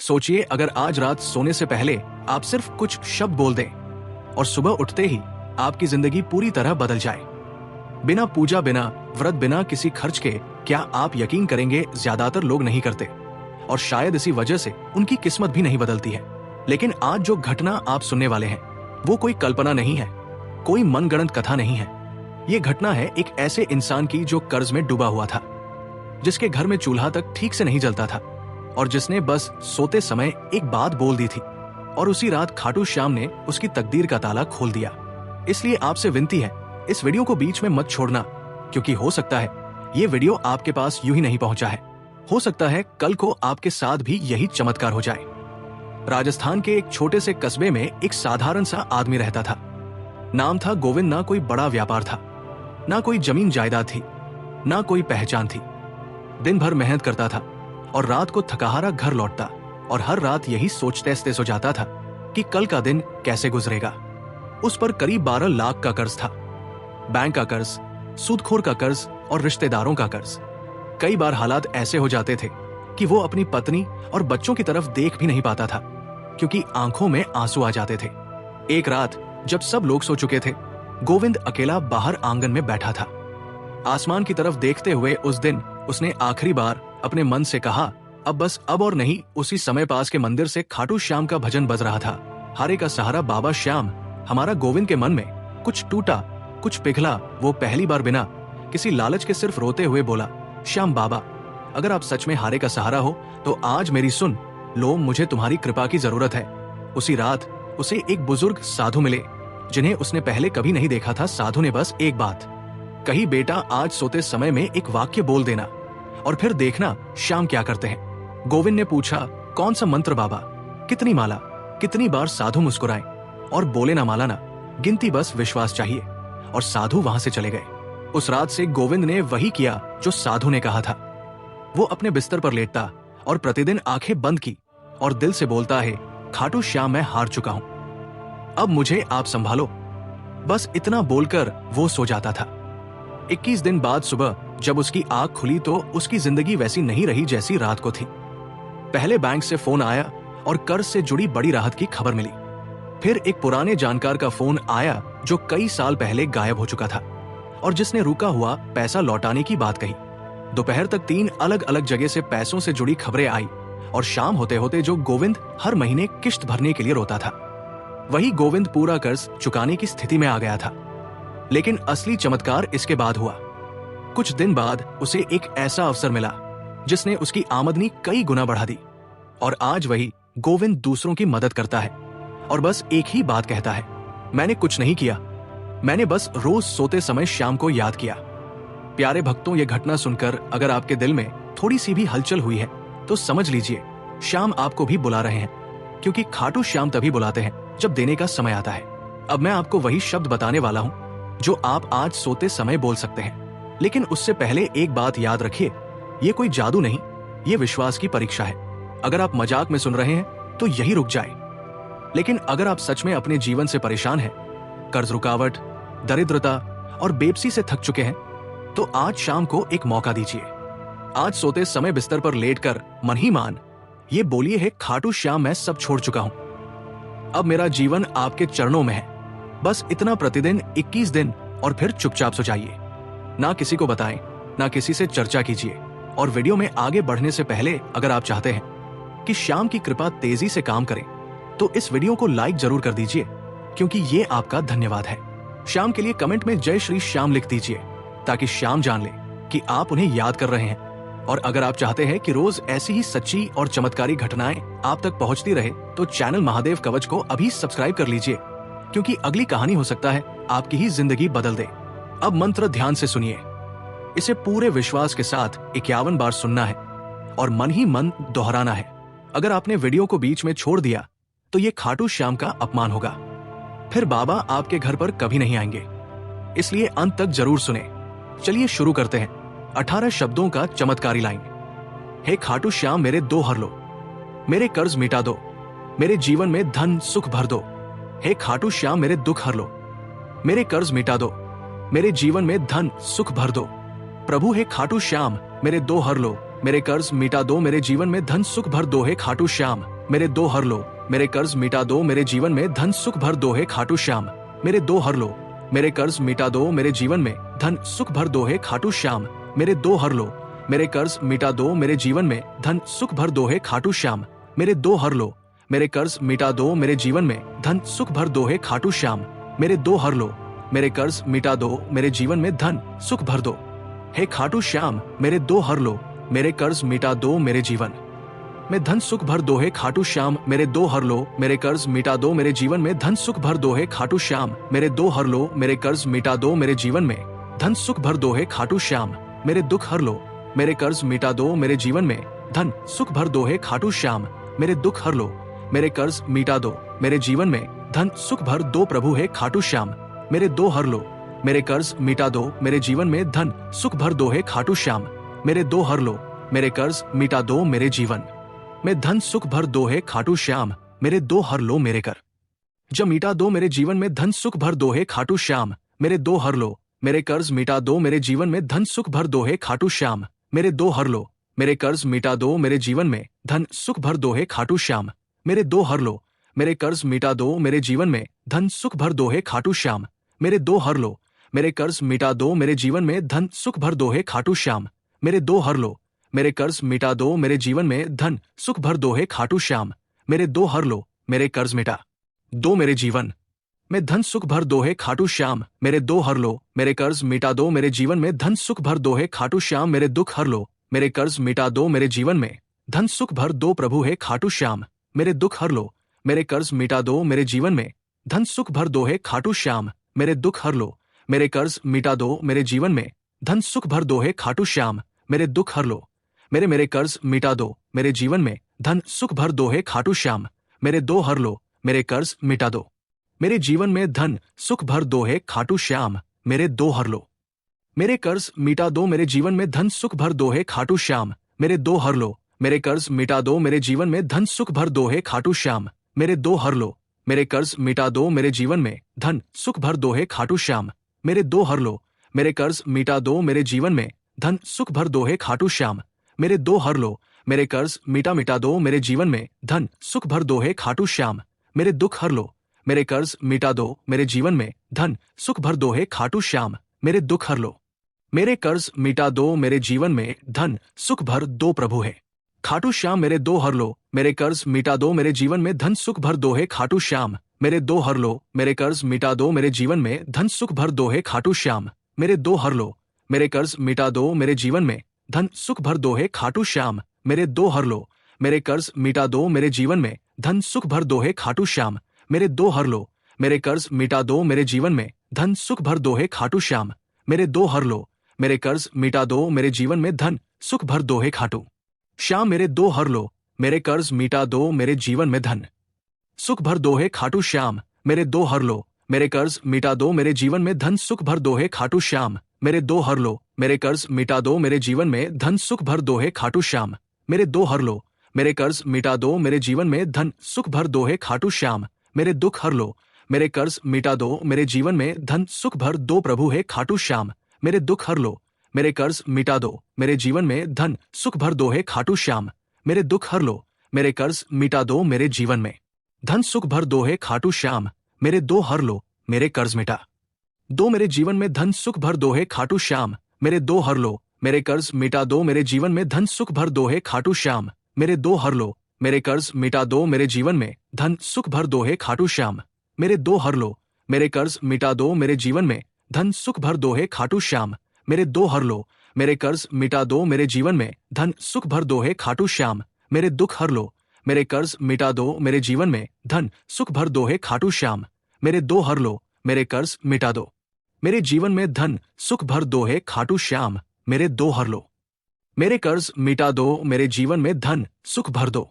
सोचिए, अगर आज रात सोने से पहले आप सिर्फ कुछ शब्द बोल दें और सुबह उठते ही आपकी जिंदगी पूरी तरह बदल जाए। बिना पूजा, बिना व्रत, बिना किसी खर्च के, क्या आप यकीन करेंगे, ज्यादातर लोग नहीं करते और शायद इसी वजह से उनकी किस्मत भी नहीं बदलती है। लेकिन आज जो घटना आप सुनने वाले हैं वो कोई कल्पना नहीं है, कोई मनगढ़ंत कथा नहीं है। ये घटना है एक ऐसे इंसान की जो कर्ज में डूबा हुआ था, जिसके घर में चूल्हा तक ठीक से नहीं जलता था और जिसने बस सोते समय एक बात बोल दी थी और उसी रात खाटू श्याम ने उसकी तकदीर का ताला खोल दिया। इसलिए आपसे विनती है, इस वीडियो को बीच में मत छोड़ना, क्योंकि हो सकता है ये वीडियो आपके पास यूं ही नहीं पहुंचा है। हो सकता है कल को आपके साथ भी यही चमत्कार हो जाए। राजस्थान के एक छोटे से कस्बे में एक साधारण सा आदमी रहता था। नाम था गोविंद। ना कोई बड़ा व्यापार था, ना कोई जमीन जायदाद थी, ना कोई पहचान थी। दिन भर मेहनत करता था और रात को थकाहारा घर लौटता और हर रात यही सोचते सो जाता था कि कल का दिन कैसे गुजरेगा। उस पर करीब 12 लाख का कर्ज था। बैंक का कर्ज, सूदखोर का कर्ज और रिश्तेदारों का कर्ज। कई बार हालात ऐसे हो जाते थे कि वो अपनी पत्नी और बच्चों की तरफ देख भी नहीं पाता था, क्योंकि आंखों में आंसू आ जाते थे। एक रात जब सब लोग सो चुके थे, गोविंद अकेला बाहर आंगन में बैठा था। आसमान की तरफ देखते हुए उस दिन उसने आखिरी बार अपने मन से कहा, अब और नहीं। उसी समय पास के मंदिर से खाटू श्याम का भजन बज रहा था। हारे का सहारा बाबा श्याम। हमारा गोविंद के मन में कुछ टूटा, कुछ पिघला। वो पहली बार बिना किसी लालच के सिर्फ रोते हुए बोला, श्याम बाबा, अगर आप सच में हारे का सहारा हो तो आज मेरी सुन लो, मुझे तुम्हारी कृपा की जरूरत है। उसी रात उसे एक बुजुर्ग साधु मिले, जिन्हें उसने पहले कभी नहीं देखा था। साधु ने बस एक बात कही, बेटा आज सोते समय में एक वाक्य बोल देना और फिर देखना श्याम क्या करते हैं। गोविंद ने पूछा, कौन सा मंत्र बाबा? कितनी माला? कितनी बार? साधु मुस्कुराए और बोले, ना माला ना गिनती, बस विश्वास चाहिए। और साधु वहां से चले गए। उस रात से गोविंद ने वही किया जो साधु ने कहा था। वो अपने बिस्तर पर लेटता और प्रतिदिन आंखें बंद की और दिल से बोलता है, खाटू श्याम मैं हार चुका हूं, अब मुझे आप संभालो। बस इतना बोलकर वो सो जाता था। 21 दिन बाद सुबह जब उसकी आंख खुली तो उसकी जिंदगी वैसी नहीं रही जैसी रात को थी। पहले बैंक से फोन आया और कर्ज से जुड़ी बड़ी राहत की खबर मिली। फिर एक पुराने जानकार का फोन आया जो कई साल पहले गायब हो चुका था और जिसने रुका हुआ पैसा लौटाने की बात कही। दोपहर तक 3 अलग अलग जगह से पैसों से जुड़ी खबरें आई और शाम होते होते जो गोविंद हर महीने किश्त भरने के लिए रोता था, वही गोविंद पूरा कर्ज चुकाने की स्थिति में आ गया था। लेकिन असली चमत्कार इसके बाद हुआ। कुछ दिन बाद उसे एक ऐसा अवसर मिला जिसने उसकी आमदनी कई गुना बढ़ा दी और आज वही गोविंद दूसरों की मदद करता है और बस एक ही बात कहता है, मैंने कुछ नहीं किया, मैंने बस रोज सोते समय श्याम को याद किया। प्यारे भक्तों, ये घटना सुनकर अगर आपके दिल में थोड़ी सी भी हलचल हुई है तो समझ लीजिए श्याम आपको भी बुला रहे हैं, क्योंकि खाटू श्याम तभी बुलाते हैं जब देने का समय आता है। अब मैं आपको वही शब्द बताने वाला हूँ जो आप आज सोते समय बोल सकते हैं। लेकिन उससे पहले एक बात याद रखिए, ये कोई जादू नहीं, ये विश्वास की परीक्षा है। अगर आप मजाक में सुन रहे हैं तो यही रुक जाए, लेकिन अगर आप सच में अपने जीवन से परेशान हैं, कर्ज, रुकावट, दरिद्रता और बेबसी से थक चुके हैं, तो आज शाम को एक मौका दीजिए। आज सोते समय बिस्तर पर लेटकर मन ही मान ये बोलिए है, खाटू श्याम मैं सब छोड़ चुका हूं, अब मेरा जीवन आपके चरणों में है। बस इतना प्रतिदिन 21 दिन और फिर चुपचाप सो जाइए। ना किसी को बताएं, ना किसी से चर्चा कीजिए। और वीडियो में आगे बढ़ने से पहले अगर आप चाहते हैं कि श्याम की कृपा तेजी से काम करे तो इस वीडियो को लाइक जरूर कर दीजिए, क्योंकि ये आपका धन्यवाद है। श्याम के लिए कमेंट में जय श्री श्याम लिख दीजिए ताकि श्याम जान ले कि आप उन्हें याद कर रहे हैं। और अगर आप चाहते हैं कि रोज ऐसी ही सच्ची और चमत्कारी घटनाएं आप तक पहुंचती रहे तो चैनल महादेव कवच को अभी सब्सक्राइब कर लीजिए, क्योंकि अगली कहानी हो सकता है आपकी ही जिंदगी बदल दे। अब मंत्र ध्यान से सुनिए, इसे पूरे विश्वास के साथ 51 बार सुनना है और मन ही मन दोहराना है। अगर आपने वीडियो को बीच में छोड़ दिया तो ये खाटू श्याम का अपमान होगा, फिर बाबा आपके घर पर कभी नहीं आएंगे। इसलिए अंत तक जरूर सुने। चलिए शुरू करते हैं। 18 शब्दों का चमत्कारी लाइन। हे खाटू श्याम मेरे दो हर लो, मेरे कर्ज मिटा दो, मेरे जीवन में धन सुख भर दो। हे खाटू श्याम मेरे दुख हर लो, मेरे कर्ज मिटा दो, मेरे जीवन में धन सुख भर दो। प्रभु हे खाटू श्याम मेरे दो हर लो, मेरे कर्ज मिटा दो, मेरे जीवन में धन सुख भर दो। हे खाटू श्याम मेरे दो हर लो, मेरे कर्ज मिटा दो, मेरे जीवन में धन सुख भर दो है खाटू श्याम। मेरे दो हर लो, मेरे कर्ज मिटा दो, मेरे जीवन में धन सुख भर दो है खाटू श्याम। मेरे दो हर लो, मेरे कर्ज मिटा दो, मेरे जीवन में धन सुख भर दो है खाटू श्याम। मेरे दो हर लो, मेरे कर्ज मिटा दो, मेरे जीवन में धन सुख भर दो है खाटू श्याम। मेरे दो हर लो, मेरे कर्ज मिटा दो, मेरे जीवन में धन सुख भर दो हे खाटू श्याम। मेरे दो हर लो, मेरे कर्ज मिटा दो, मेरे जीवन में धन सुख भर दो है खाटू श्याम। मेरे दो हर लो, मेरे कर्ज मिटा दो, मेरे जीवन में धन सुख भर दो है खाटू श्याम। मेरे दो हर लो, मेरे कर्ज मिटा दो, मेरे जीवन में धन सुख भर दो है खाटू श्याम। मेरे दुख हर लो, मेरे कर्ज मिटा दो, मेरे जीवन में धन सुख भर दो है खाटू श्याम। मेरे दुख हर लो, मेरे कर्ज मिटा दो, मेरे जीवन में धन सुख भर दो प्रभु है खाटू श्याम। मेरे दो हर लो, मेरे कर्ज मिटा दो, मेरे जीवन में धन सुख भर दो है खाटू श्याम। मेरे दो हर लो, मेरे कर्ज मिटा दो, मेरे जीवन में धन सुख भर दो है खाटू श्याम। मेरे दो हर लो, मेरे कर जब मिटा दो, मेरे जीवन में धन सुख भर दो है खाटू श्याम। मेरे दो हर लो, मेरे कर्ज मिटा दो, मेरे जीवन में धन सुख भर दो है खाटू श्याम। मेरे दो हर लो, मेरे कर्ज मिटा दो, मेरे जीवन में धन सुख भर दो है खाटू श्याम। मेरे दो हर लो, मेरे कर्ज मिटा दो, मेरे जीवन में धन सुख भर दो है खाटू श्याम। मेरे दो हर लो, मेरे कर्ज मिटा दो, मेरे जीवन में धन सुख भर दो है खाटू श्याम। मेरे दो हर लो, मेरे कर्ज मिटा दो, मेरे जीवन में धन सुख भर दो है खाटू श्याम। मेरे दो हर लो, मेरे कर्ज मिटा दो, मेरे जीवन में धन सुख भर दो है खाटू श्याम। मेरे दो हर लो, मेरे कर्ज मिटा दो, मेरे जीवन में धन सुख भर दो है खाटू श्याम। मेरे दुख हर लो, मेरे कर्ज मिटा दो, मेरे जीवन में धन सुख भर दो प्रभु है खाटू श्याम। मेरे दुख हर लो, मेरे कर्ज मिटा दो, मेरे जीवन में धन सुख भर दो है खाटू श्याम। मेरे दुख हर लो, मेरे कर्ज मिटा दो, मेरे जीवन में धन सुख भर दो है खाटू श्याम। मेरे दुख हर लो, मेरे कर्ज मिटा दो, मेरे जीवन में धन सुख भर दो है खाटू श्याम। मेरे दो हर लो, मेरे कर्ज मिटा दो, मेरे जीवन में धन सुख भर दो है खाटू श्याम। मेरे दो हर लो, मेरे कर्ज मिटा दो, मेरे जीवन में धन सुख भर दो है खाटू श्याम। मेरे दो हर लो, मेरे कर्ज मिटा दो, मेरे जीवन में धन सुख भर दो है खाटू श्याम। मेरे दो हर लो, मेरे कर्ज मिटा दो, मेरे जीवन में धन सुख भर दो है खाटू श्याम। मेरे दो हर लो, मेरे कर्ज मिटा दो, मेरे जीवन में धन सुख भर दो है खाटू श्याम। मेरे दो हर लो, मेरे कर्ज मिटा दो, मेरे जीवन में धन सुख भर दो है खाटू श्याम। मेरे दुख हर लो, मेरे कर्ज मिटा दो, मेरे जीवन में धन सुख भर दो है खाटू श्याम। मेरे दुख हर लो, मेरे कर्ज मिटा दो, मेरे जीवन में धन सुख भर दो प्रभु है खाटू श्याम। मेरे दो हर लो, मेरे कर्ज मिटा दो, मेरे जीवन में धन सुख भर दो है खाटू श्याम। मेरे दो हर लो, मेरे कर्ज मिटा दो, मेरे जीवन में धन सुख भर दो है खाटू श्याम। मेरे दो हर लो, मेरे कर्ज मिटा दो, मेरे जीवन में धन सुख भर दो है खाटू श्याम। मेरे दो हर लो, मेरे कर्ज मिटा दो, मेरे जीवन में धन सुख भर दो है खाटू श्याम। मेरे दो हर लो, मेरे कर्ज मिटा दो, मेरे जीवन में धन सुख भर दो है खाटू श्याम। मेरे दो हर लो, मेरे कर्ज मिटा दो, मेरे जीवन में धन सुख भर दो है खाटू श्याम। मेरे दो हर लो, मेरे कर्ज मिटा दो, मेरे जीवन में धन सुख भर दो है खाटू श्याम। मेरे दो हर लो, मेरे कर्ज मिटा दो, मेरे जीवन में धन सुख भर दो है खाटू श्याम। मेरे दो हर लो, मेरे कर्ज मिटा दो, मेरे जीवन में धन सुख भर दो है खाटू श्याम। मेरे दो हर लो, मेरे कर्ज मिटा दो, मेरे जीवन में धन सुख भर दो है खाटू श्याम। मेरे दुख हर लो, मेरे कर्ज मिटा दो, मेरे जीवन में धन सुख भर दो प्रभु है खाटू श्याम। मेरे दुख हर लो, मेरे कर्ज मिटा दो, मेरे जीवन में धन सुख भर दो है खाटू श्याम। मेरे दुख हर लो, मेरे कर्ज मिटा दो, मेरे जीवन में धन सुख भर दो है खाटू श्याम। मेरे दो हर लो, मेरे कर्ज मिटा दो, मेरे जीवन में धन सुख भर दो है खाटू श्याम। मेरे दो हर लो, मेरे कर्ज मिटा दो, मेरे जीवन में धन सुख भर दो है खाटू श्याम। मेरे दो हर लो, मेरे कर्ज मिटा दो, मेरे जीवन में धन सुख भर दो है खाटू श्याम। मेरे दो हर लो, मेरे कर्ज मिटा दो, मेरे जीवन में धन सुख भर दो है खाटू श्याम। मेरे दो हर लो, मेरे कर्ज मिटा दो, मेरे जीवन में धन सुख भर दो है खाटू श्याम। मेरे दुख हर लो, मेरे कर्ज मिटा दो, मेरे जीवन में धन सुख भर दो है खाटू श्याम। मेरे दो हर लो, मेरे कर्ज मिटा दो, मेरे जीवन में धन सुख भर दो है खाटू श्याम। मेरे दो हर लो, मेरे कर्ज मिटा दो, मेरे जीवन में धन सुख भर दो।